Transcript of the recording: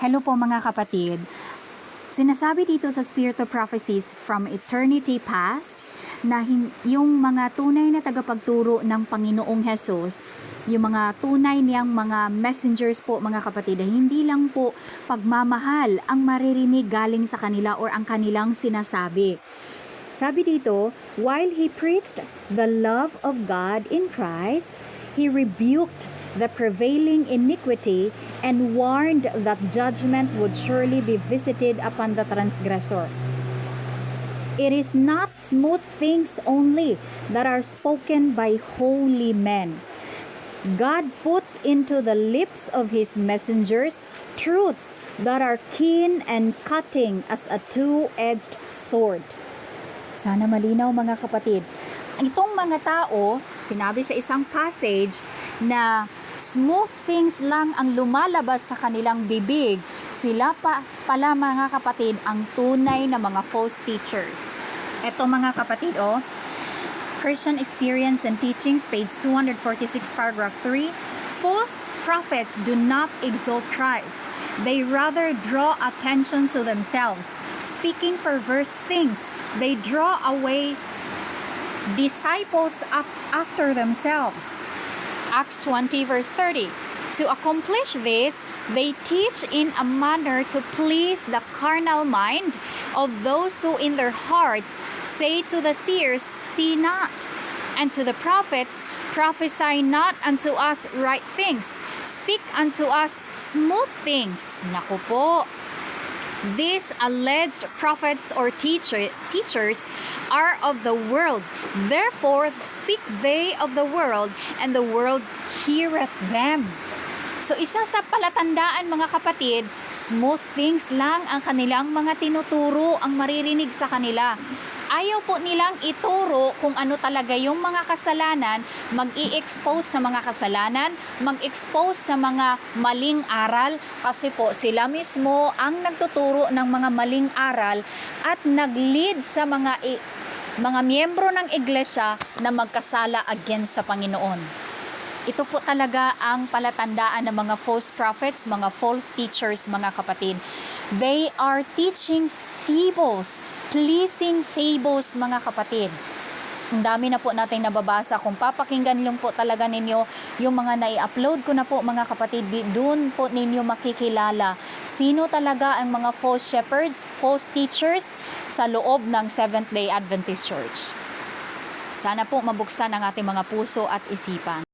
Hello po mga kapatid. Sinasabi dito sa Spirit of Prophecies from eternity past na yung mga tunay na tagapagturo ng Panginoong Hesus, yung mga tunay niyang mga messengers po mga kapatid, hindi lang po pagmamahal ang maririnig galing sa kanila or ang kanilang sinasabi. Sabi dito, while he preached the love of God in Christ, he rebuked the prevailing iniquity and warned that judgment would surely be visited upon the transgressor. It is not smooth things only that are spoken by holy men. God puts into the lips of his messengers truths that are keen and cutting as a two-edged sword. Sana malinaw mga kapatid. Itong mga tao, sinabi sa isang passage na smooth things lang ang lumalabas sa kanilang bibig, sila pala mga kapatid ang tunay na mga false teachers. Ito mga kapatid, Christian Experience and Teachings, page 246, paragraph 3, false prophets do not exalt Christ. They rather draw attention to themselves. Speaking perverse things, they draw away disciples up after themselves. Acts 20 verse 30. To accomplish this, they teach in a manner to please the carnal mind of those who in their hearts say to the seers, see not, and to the prophets, prophesy not unto us right things, speak unto us smooth things. Naku po. These alleged prophets or teachers are of the world. Therefore, speak they of the world, and the world heareth them. So, isa sa palatandaan mga kapatid, smooth things lang ang kanilang mga tinuturo ang maririnig sa kanila. Ayaw po nilang ituro kung ano talaga yung mga kasalanan, mag-i-expose sa mga kasalanan, mag-expose sa mga maling aral, kasi po sila mismo ang nagtuturo ng mga maling aral at nag-lead sa mga miyembro ng iglesia na magkasala against sa Panginoon. Ito po talaga ang palatandaan ng mga false prophets, mga false teachers, mga kapatid. They are teaching fables, pleasing fables, mga kapatid. Ang dami na po natin nababasa. Kung papakinggan lang po talaga ninyo yung mga nai-upload ko na po mga kapatid, doon po ninyo makikilala sino talaga ang mga false shepherds, false teachers sa loob ng Seventh-day Adventist Church. Sana po mabuksan ang ating mga puso at isipan.